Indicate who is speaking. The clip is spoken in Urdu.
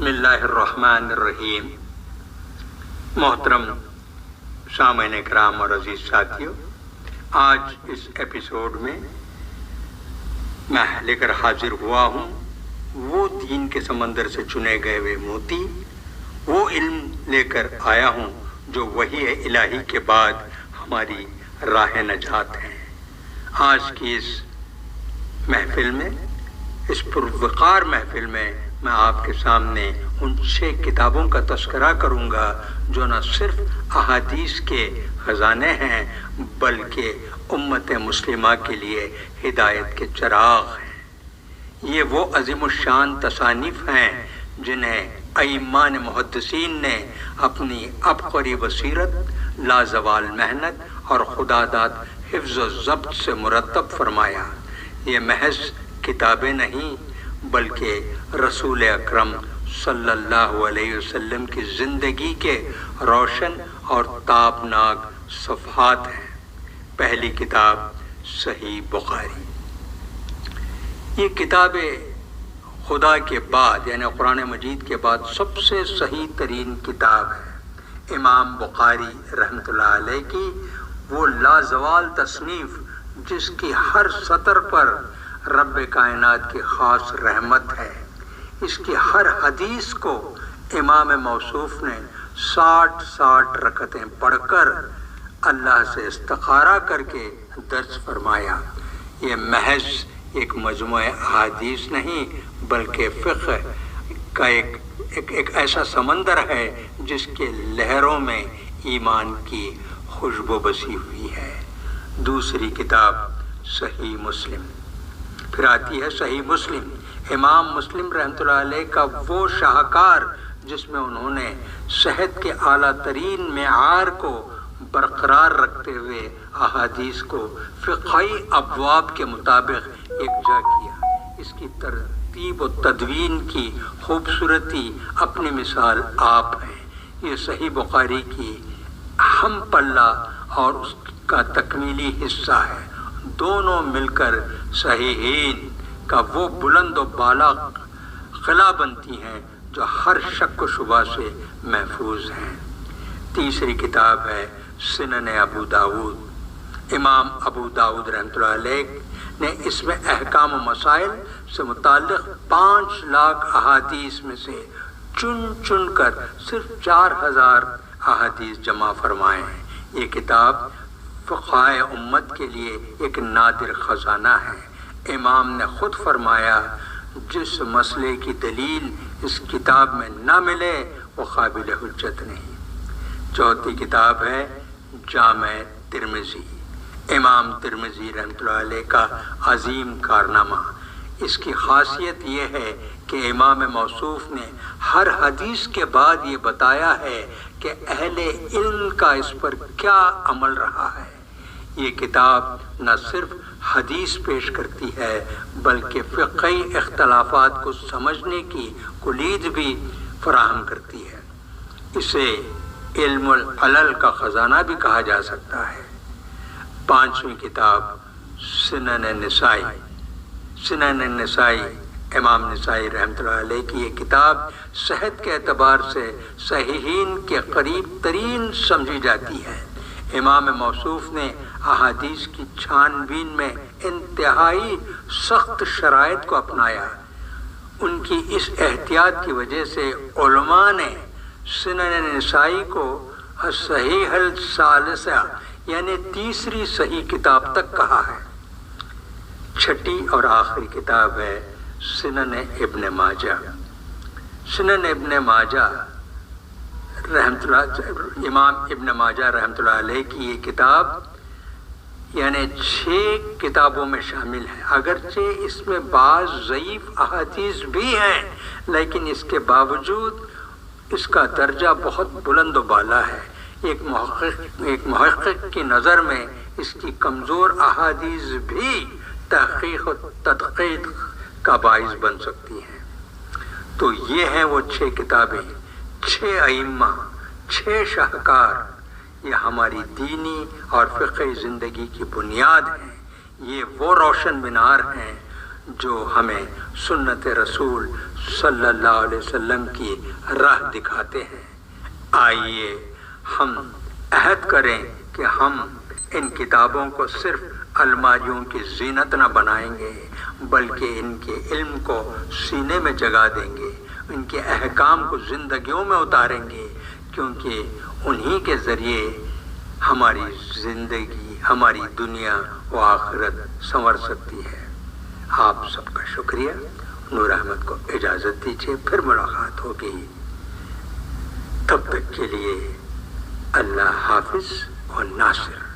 Speaker 1: بسم اللہ الرحمن الرحیم۔ محترم سامعین کرام اور عزیز ساتھیوں، آج اس ایپیسوڈ میں میں لے کر حاضر ہوا ہوں وہ دین کے سمندر سے چنے گئے ہوئے موتی، وہ علم لے کر آیا ہوں جو وحی الہی کے بعد ہماری راہ نجات ہے۔ آج کی اس محفل میں، اس پروقار محفل میں آپ کے سامنے ان 6 کتابوں کا تذکرہ کروں گا جو نہ صرف احادیث کے خزانے ہیں بلکہ امت مسلمہ کے لیے ہدایت کے چراغ ہیں۔ یہ وہ عظیم الشان تصانیف ہیں جنہیں ائمہ محدثین نے اپنی عبقری بصیرت، لازوال محنت اور خداداد حفظ و ضبط سے مرتب فرمایا۔ یہ محض کتابیں نہیں بلکہ رسول اکرم صلی اللہ علیہ وسلم کی زندگی کے روشن اور تابناک صفحات ہیں۔ پہلی کتاب صحیح بخاری۔ یہ کتاب خدا کے بعد یعنی قرآن مجید کے بعد سب سے صحیح ترین کتاب ہے۔ امام بخاری رحمۃ اللہ علیہ کی وہ لازوال تصنیف جس کی ہر سطر پر رب کائنات کی خاص رحمت ہے۔ اس کی ہر حدیث کو امام موصوف نے 60 رکعتیں پڑھ کر اللہ سے استخارہ کر کے درس فرمایا۔ یہ محض ایک مجموعہ احادیث نہیں بلکہ فقہ کا ایک ایسا سمندر ہے جس کے لہروں میں ایمان کی خوشبو بسی ہوئی ہے۔ دوسری کتاب صحیح مسلم۔ پھر آتی ہے صحیح مسلم، امام مسلم رحمۃ اللہ علیہ کا وہ شاہکار جس میں انہوں نے صحت کے اعلیٰ ترین معیار کو برقرار رکھتے ہوئے احادیث کو فقہی ابواب کے مطابق یکجا کیا۔ اس کی ترتیب و تدوین کی خوبصورتی اپنی مثال آپ ہے۔ یہ صحیح بخاری کی ہم پلہ اور اس کا تکمیلی حصہ ہے۔ دونوں مل کر صحیحین کا وہ بلند و بالا قلعہ بنتی ہیں جو ہر شک و شبہ سے محفوظ ہیں۔ تیسری کتاب ہے سنن ابو داؤد۔ امام ابو داؤد رحمۃ اللہ علیہ نے اس میں احکام و مسائل سے متعلق 5 لاکھ احادیث میں سے چن کر صرف 4000 احادیث جمع فرمائے ہیں۔ یہ کتاب فقہائے امت کے لیے ایک نادر خزانہ ہے۔ امام نے خود فرمایا جس مسئلے کی دلیل اس کتاب میں نہ ملے وہ قابل حجت نہیں۔ چوتھی کتاب ہے جامع ترمذی۔ امام ترمذی رحمۃ اللہ علیہ کا عظیم کارنامہ۔ اس کی خاصیت یہ ہے کہ امام موصوف نے ہر حدیث کے بعد یہ بتایا ہے کہ اہل علم کا اس پر کیا عمل رہا ہے۔ یہ کتاب نہ صرف حدیث پیش کرتی ہے بلکہ فقہی اختلافات کو سمجھنے کی کلید بھی فراہم کرتی ہے۔ اسے علم العلل کا خزانہ بھی کہا جا سکتا ہے۔ 5ویں کتاب سنن نسائی۔ سنن نسائی امام نسائی رحمۃ اللہ علیہ کی یہ کتاب صحت کے اعتبار سے صحیحین کے قریب ترین سمجھی جاتی ہے۔ امام موصوف نے احادیث کی چھان بین میں انتہائی سخت شرائط کو اپنایا۔ ان کی اس احتیاط کی وجہ سے علماء نے سنن نسائی کو صحیح الثالثہ یعنی تیسری صحیح کتاب تک کہا ہے۔ چھٹی اور آخری کتاب ہے سنن ابن ماجہ۔ سنن ابن ماجہ رحمۃ اللہ امام ابن ماجہ رحمۃ اللہ علیہ کی یہ کتاب یعنی 6 کتابوں میں شامل ہے۔ اگرچہ اس میں بعض ضعیف احادیث بھی ہیں لیکن اس کے باوجود اس کا درجہ بہت بلند و بالا ہے۔ ایک محقق کی نظر میں اس کی کمزور احادیث بھی تحقیق و تدقیق کا باعث بن سکتی ہیں۔ تو یہ ہیں وہ 6 کتابیں، 6 ائمہ، 6 شاہکار۔ یہ ہماری دینی اور فقہی زندگی کی بنیاد ہیں۔ یہ وہ روشن مینار ہیں جو ہمیں سنت رسول صلی اللہ علیہ وسلم کی راہ دکھاتے ہیں۔ آئیے ہم عہد کریں کہ ہم ان کتابوں کو صرف الماریوں کی زینت نہ بنائیں گے، بلکہ ان کے علم کو سینے میں جگا دیں گے، ان کے احکام کو زندگیوں میں اتاریں گے، کیونکہ انہی کے ذریعے ہماری زندگی، ہماری دنیا و آخرت سنور سکتی ہے۔ آپ سب کا شکریہ۔ نور احمد کو اجازت دیجیے، پھر ملاقات ہوگی۔ تب تک کے لیے اللہ حافظ و ناصر۔